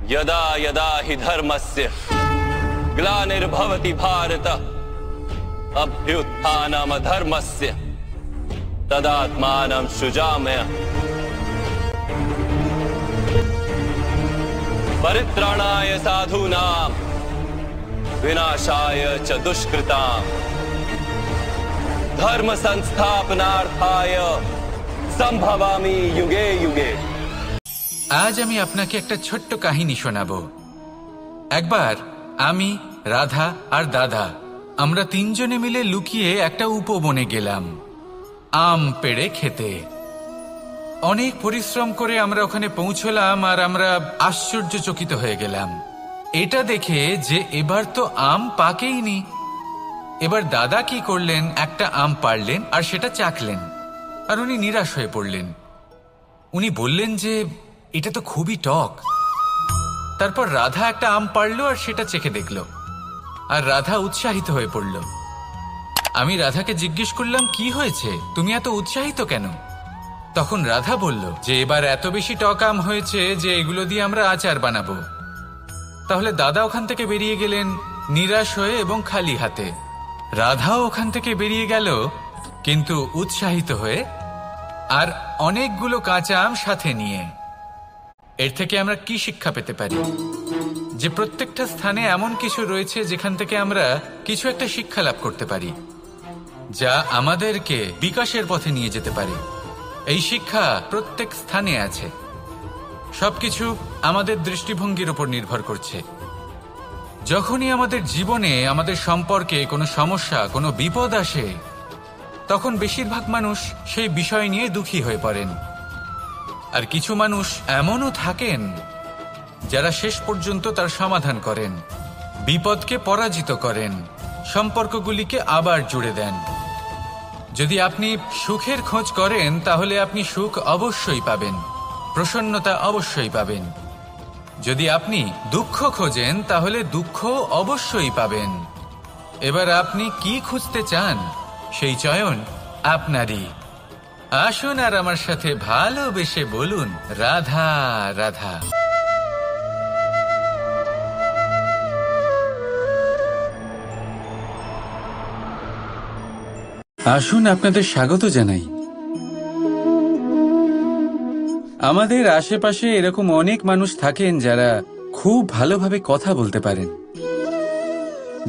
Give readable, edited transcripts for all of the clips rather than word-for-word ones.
यदा यदा हि धर्मस्य ग्लानिर्भवति भारत अभ्युत्थानमधर्मस्य तदात्मानं सृजाम्यहम्। परित्राणाय साधूनां विनाशाय च दुष्कृतां धर्म संस्थापनार्थाय संभवामि युगे युगे। আজ আমি আপনাকে একটা ছোট্ট কাহিনী শোনাবো। একবার আমি, রাধা আর দাদা আমরা তিনজনে মিলে লুকিয়ে একটা উপবনে গেলাম আম পেড়ে খেতে। অনেক পরিশ্রম করে আমরা ওখানে পৌঁছলাম আর আমরা আশ্চর্যচকিত হয়ে গেলাম এটা দেখে যে এবার তো আম পাকেইনি। এবার দাদা কি করলেন, একটা আম পাড়লেন আর সেটা চাখলেন আর উনি নিরাশ হয়ে পড়লেন। উনি বললেন যে এটা তো খুবই টক। তারপর রাধা একটা আম পাড়লো আর সেটা চেখে দেখল আর রাধা উৎসাহিত হয়ে পড়ল। আমি রাধাকে জিজ্ঞেস করলাম কি হয়েছে, তুমি এত উৎসাহিত কেন? তখন রাধা বলল যে এবার এত বেশি টক আম হয়েছে যে এগুলো দিয়ে আমরা আচার বানাবো। তাহলে দাদা ওখান থেকে বেরিয়ে গেলেন নিরাশ হয়ে এবং খালি হাতে। রাধাও ওখান থেকে বেরিয়ে গেল কিন্তু উৎসাহিত হয়ে আর অনেকগুলো কাঁচা আম সাথে নিয়ে। এর থেকে আমরা কি শিক্ষা পেতে পারি? যে প্রত্যেকটা স্থানে এমন কিছু রয়েছে যেখান থেকে আমরা কিছু একটা শিক্ষা লাভ করতে পারি যা আমাদেরকে বিকাশের পথে নিয়ে যেতে পারে। এই শিক্ষা প্রত্যেক স্থানে আছে। সবকিছু আমাদের দৃষ্টিভঙ্গির উপর নির্ভর করছে। যখনই আমাদের জীবনে আমাদের সম্পর্কে কোনো সমস্যা, কোনো বিপদ আসে, তখন বেশিরভাগ মানুষ সেই বিষয় নিয়ে দুঃখী হয়ে পড়েন। আর কিছু মানুষ এমনও থাকেন যারা শেষ পর্যন্ত তার সমাধান করেন, বিপদকে পরাজিত করেন, সম্পর্কগুলিকে আবার জুড়ে দেন। যদি আপনি সুখের খোঁজ করেন তাহলে আপনি সুখ অবশ্যই পাবেন, প্রসন্নতা অবশ্যই পাবেন। যদি আপনি দুঃখ খোঁজেন তাহলে দুঃখ অবশ্যই পাবেন। এবার আপনি কি খুঁজতে চান সেই চয়ন আপনারই। আসুন আর আমার সাথে ভালোবেসে বলুন রাধা রাধা। আসুন আপনাদের স্বাগত জানাই। আমাদের আশেপাশে এরকম অনেক মানুষ থাকেন যারা খুব ভালোভাবে কথা বলতে পারেন,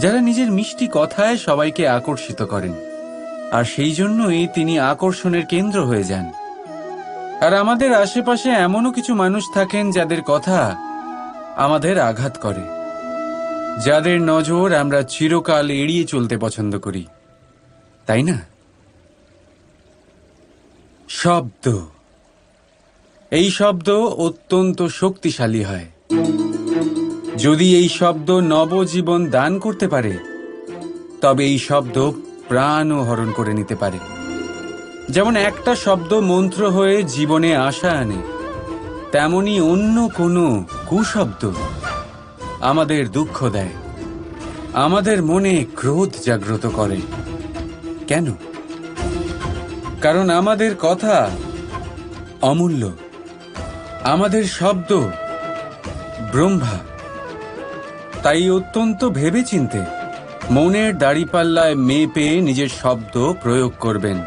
যারা নিজের মিষ্টি কথায় সবাইকে আকর্ষিত করেন, আর সেই জন্যই তিনি আকর্ষণের কেন্দ্র হয়ে যান। আর আমাদের আশেপাশে এমনও কিছু মানুষ থাকেন যাদের কথা আমাদের আঘাত করে, যাদের নজর আমরা চিরকাল এড়িয়ে চলতে পছন্দ করি, তাই না? শব্দ, এই শব্দ অত্যন্ত শক্তিশালী হয়। যদি এই শব্দ নবজীবন দান করতে পারে তবে এই শব্দ প্রাণও হরণ করে নিতে পারে। যেমন একটা শব্দ মন্ত্র হয়ে জীবনে আশা আনে, তেমনি অন্য কোনো কুশব্দ আমাদের দুঃখ দেয়, আমাদের মনে ক্রোধ জাগ্রত করে। কেন? কারণ আমাদের কথা অমূল্য, আমাদের শব্দ ব্রহ্মা। তাই অত্যন্ত ভেবেচিন্তে মনের দাড়িপাল্লায় মেপে নিজের শব্দ প্রয়োগ করবেন,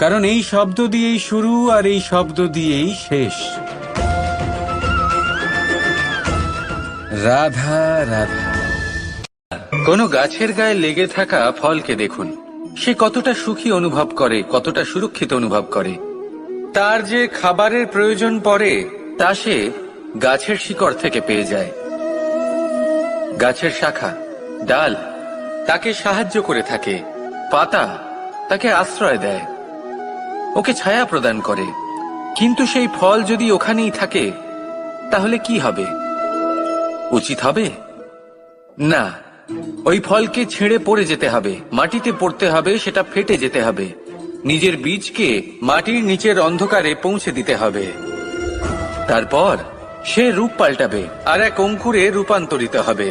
কারণ এই শব্দ দিয়েই শুরু আর এই শব্দ দিয়েই শেষ। রাধা রাধা। কোনো গাছের গায়ে লেগে থাকা ফলকে দেখুন, সে কতটা সুখী অনুভব করে, কতটা সুরক্ষিত অনুভব করে। তার যে খাবারের প্রয়োজন পড়ে তা সে গাছের শিকড় থেকে পেয়ে যায়। গাছের শাখা, ডাল তাকে সাহায্য করে থাকে, পাতা তাকে আশ্রয় দেয়, ওকে ছায়া প্রদান করে। কিন্তু সেই ফল যদি ওখানেই থাকে তাহলে কি হবে? উচিত হবে না। ওই ফলকে ছেড়ে পড়ে যেতে হবে, মাটিতে পড়তে হবে, সেটা ফেটে যেতে হবে, নিজের বীজকে মাটির নিচের অন্ধকারে পৌঁছে দিতে হবে। তারপর সে রূপ পাল্টাবে আর এক অঙ্কুরে রূপান্তরিত হবে।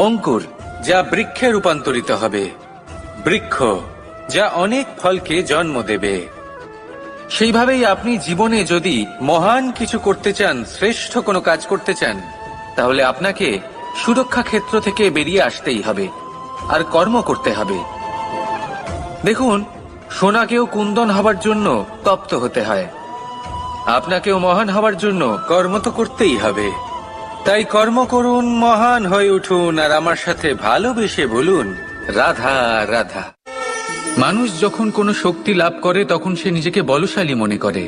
অঙ্কুর যা বৃক্ষে রূপান্তরিত হবে, বৃক্ষ যা অনেক ফলকে জন্ম দেবে। সেইভাবেই আপনি জীবনে যদি মহান কিছু করতে চান, শ্রেষ্ঠ কোনো কাজ করতে চান, তাহলে আপনাকে সুরক্ষা ক্ষেত্র থেকে বেরিয়ে আসতেই হবে আর কর্ম করতে হবে। দেখুন, সোনাকেও কুন্দন হবার জন্য তপ্ত হতে হয়, আপনাকেও মহান হবার জন্য কর্ম তো করতেই হবে। তাই কর্ম করুন, মহান হয়ে উঠুন, আর আমার সাথে ভালোবেসে বলুন, রাধা রাধা। মানুষ যখন কোনো শক্তি লাভ করে তখন সে নিজেকে বলশালী মনে করে।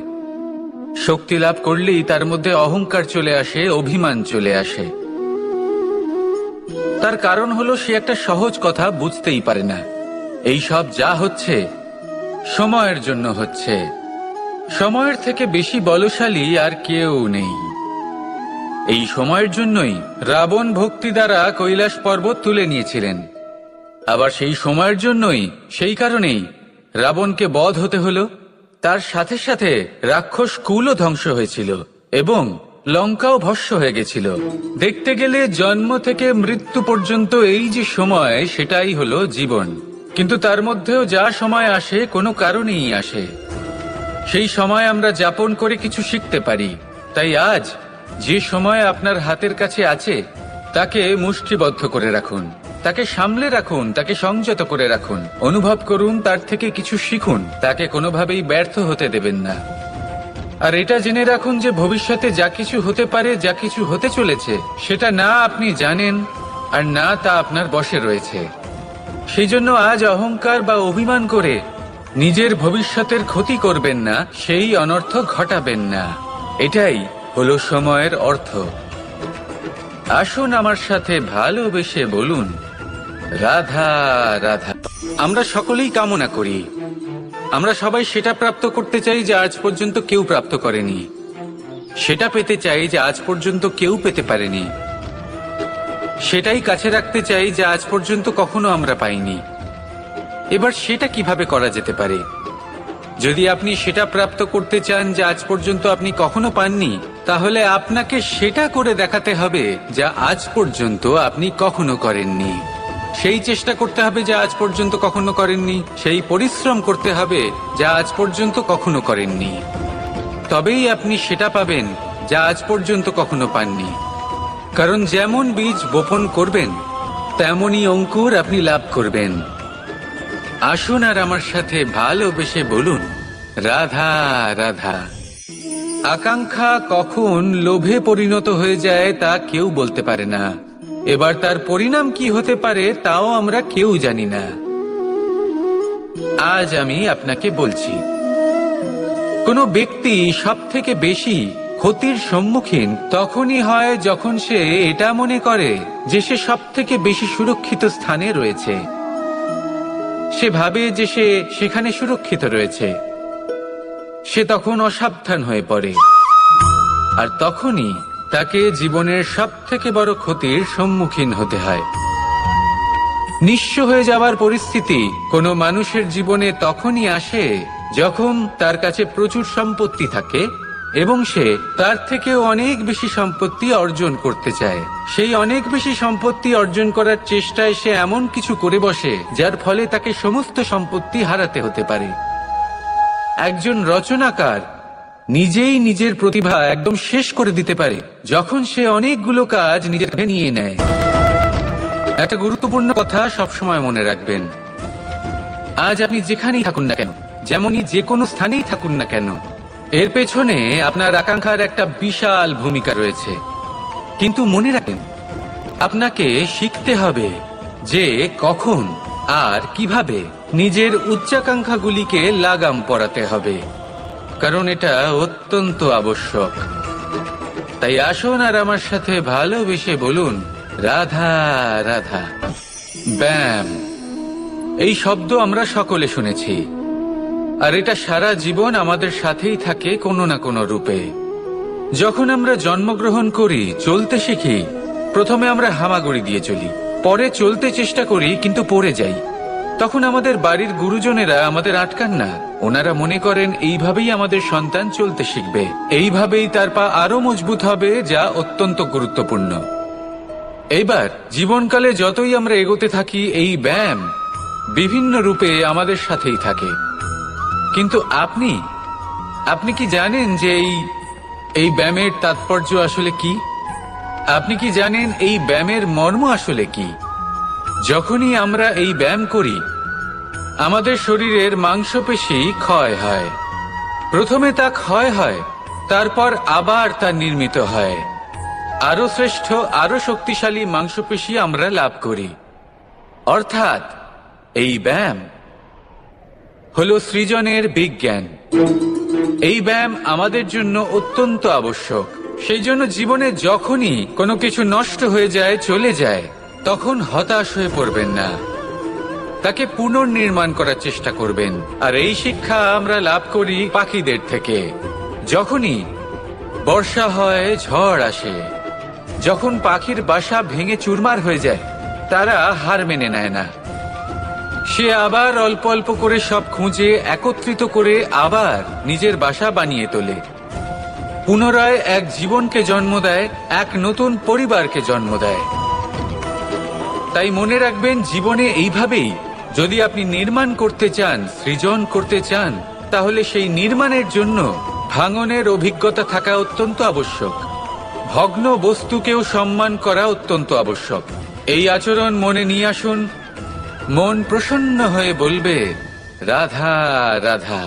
শক্তি লাভ করলেই তার মধ্যে অহংকার চলে আসে, অভিমান চলে আসে। তার কারণ হলো সে একটা সহজ কথা বুঝতেই পারে না। এই সব যা হচ্ছে সময়ের জন্য হচ্ছে। সময়ের থেকে বেশি বলশালী আর কেউ নেই। এই সময়ের জন্যই রাবণ ভক্তি দ্বারা কৈলাস পর্বত তুলে নিয়েছিলেন। আবার সেই সময়ের জন্যই, সেই কারণেই রাবণকে বধ হতে হলো। তার সাথে সাথে রাক্ষস কুলও ধ্বংস হয়েছিল এবং লঙ্কাও ভস্ম হয়ে গেছিল। দেখতে গেলে জন্ম থেকে মৃত্যু পর্যন্ত এই যে সময়, সেটাই হলো জীবন। কিন্তু তার মধ্যেও যা সময় আসে কোনো কারণেই আসে। সেই সময় আমরা যাপন করে কিছু শিখতে পারি। তাই আজ যে সময় আপনার হাতের কাছে আছে তাকে মুষ্টিবদ্ধ করে রাখুন, তাকে সামলে রাখুন, তাকে সংযত করে রাখুন, অনুভব করুন, তার থেকে কিছু শিখুন, তাকে কোনোভাবেই ব্যর্থ হতে দেবেন না। আর এটা জেনে রাখুন যে ভবিষ্যতে যা কিছু হতে পারে, যা কিছু হতে চলেছে, সেটা না আপনি জানেন আর না তা আপনার বশে রয়েছে। সেই জন্য আজ অহংকার বা অভিমান করে নিজের ভবিষ্যতের ক্ষতি করবেন না, সেই অনর্থ ঘটাবেন না। এটাই হলো সময়ের অর্থ। আসুন আমার সাথে ভালোবেসে বলুন, রাধা রাধা। আমরা সকলেই কামনা করি, আমরা সবাই সেটা প্রাপ্ত করতে চাই যা আজ পর্যন্ত কেউ প্রাপ্ত করেনি, সেটা পেতে চাই যা আজ পর্যন্ত কেউ পেতে পারেনি, সেটাই কাছে রাখতে চাই যা আজ পর্যন্ত কখনো আমরা পাইনি। এবার সেটা কিভাবে করা যেতে পারে? যদি আপনি সেটা প্রাপ্ত করতে চান যা আজ পর্যন্ত আপনি কখনো পাননি, তাহলে আপনাকে সেটা করে দেখাতে হবে যা আজ পর্যন্ত আপনি কখনো করেননি। সেই চেষ্টা করতে হবে যা আজ পর্যন্ত কখনো করেননি, সেই পরিশ্রম করতে হবে যা আজ পর্যন্ত কখনো করেননি। তবেই আপনি সেটা পাবেন যা আজ পর্যন্ত কখনো পাননি। কারণ যেমন বীজ বপন করবেন তেমনই অঙ্কুর আপনি লাভ করবেন। আসুন আর আমার সাথে ভালোবেসে বলুন, রাধা রাধা। আকাঙ্ক্ষা কখন লোভে পরিণত হয়ে যায় তা কেউ বলতে পারে না। এবার তার পরিণাম কি হতে পারে তাও আমরা কেউ জানি না। আজ আমি আপনাকে বলছি, কোনো ব্যক্তি সবথেকে বেশি ক্ষতির সম্মুখীন তখনই হয় যখন সে এটা মনে করে যে সে সবথেকে বেশি সুরক্ষিত স্থানে রয়েছে। সে ভাবে যে সে সেখানে সুরক্ষিত রয়েছে। সে তখন অসাবধান হয়ে পড়ে, আর তখনই তাকে জীবনের সবথেকে বড় ক্ষতির সম্মুখীন হতে হয়। নিঃস্ব হয়ে যাওয়ার পরিস্থিতি কোনো মানুষের জীবনে তখনই আসে যখন তার কাছে প্রচুর সম্পত্তি থাকে এবং সে তার থেকেও অনেক বেশি সম্পত্তি অর্জন করতে চায়। সেই অনেক বেশি সম্পত্তি অর্জন করার চেষ্টায় সে এমন কিছু করে বসে যার ফলে তাকে সমস্ত সম্পত্তি হারাতে হতে পারে। একজন রচনাকার নিজেই নিজের প্রতিভা একদম শেষ করে দিতে পারে যখন সে অনেকগুলো কাজ নিজের কাঁধে নিয়ে নেয়। একটা গুরুত্বপূর্ণ কথা সবসময় মনে রাখবেন, আজ আপনি যেখানেই থাকুন না কেন, যেমনই যে কোনো স্থানেই থাকুন না কেন, এর পেছনে আপনার আকাঙ্ক্ষার একটা বিশাল ভূমিকা রয়েছে। কিন্তু মনে রাখেন, আপনাকে শিখতে হবে যে কখন আর কিভাবে নিজের উচ্চাকাঙ্ক্ষাগুলিকে লাগাম পরাতে হবে, কারণ এটা অত্যন্ত আবশ্যক। তাই আসুন আর আমার সাথে ভালোবেসে বলুন, রাধা রাধা। ব্যায়াম, এই শব্দ আমরা সকলে শুনেছি, আর এটা সারা জীবন আমাদের সাথেই থাকে কোনো না কোনো রূপে। যখন আমরা জন্মগ্রহণ করি, চলতে শিখি, প্রথমে আমরা হামাগুড়ি দিয়ে চলি, পরে চলতে চেষ্টা করি কিন্তু পড়ে যাই। তখন আমাদের বাড়ির গুরুজনেরা আমাদের আটকান না। ওনারা মনে করেন এইভাবেই আমাদের সন্তান চলতে শিখবে, এইভাবেই তার পা আরো মজবুত হবে, যা অত্যন্ত গুরুত্বপূর্ণ। এইবার জীবনকালে যতই আমরা এগোতে থাকি, এই ব্যায়াম বিভিন্ন রূপে আমাদের সাথেই থাকে। কিন্তু আপনি আপনি কি জানেন যে এই ব্যায়ামের তাৎপর্য আসলে কি? আপনি কি জানেন এই ব্যায়ামের মর্ম আসলে কি? যখনই আমরা এই ব্যায়াম করি আমাদের শরীরের মাংসপেশি ক্ষয় হয়। প্রথমে তা ক্ষয় হয়, তারপর আবার তা নির্মিত হয়। আরো শ্রেষ্ঠ, আরো শক্তিশালী মাংসপেশি আমরা লাভ করি। অর্থাৎ এই ব্যায়াম হলো সৃজনের বিজ্ঞান। এই ব্যায়াম আমাদের জন্য অত্যন্ত আবশ্যক। সেই জন্য জীবনে যখনই কোনো কিছু নষ্ট হয়ে যায়, চলে যায়, তখন হতাশ হয়ে পড়বেন না, তাকে পুনর্নির্মাণ করার চেষ্টা করবেন। আর এই শিক্ষা আমরা লাভ করি পাখিদের থেকে। যখনই বর্ষা হয়, ঝড় আসে, যখন পাখির বাসা ভেঙে চুরমার হয়ে যায়, তারা হার মেনে নেয় না। সে আবার অল্প অল্প করে সব খুঁজে একত্রিত করে আবার নিজের বাসা বানিয়ে তোলে। পুনরায় এক জীবনকে জন্ম দেয়, এক নতুন পরিবারকে জন্ম দেয়। তাই মনে রাখবেন, জীবনে এইভাবেই যদি আপনি নির্মাণ করতে চান, সৃজন করতে চান, তাহলে সেই নির্মাণের জন্য ভাঙনের অভিজ্ঞতা থাকা অত্যন্ত আবশ্যক। ভগ্ন বস্তুকেও সম্মান করা অত্যন্ত আবশ্যক। এই আচরণ মনে নিয়ে আসুন, মন প্রসন্ন হয়ে বলবে রাধা রাধা।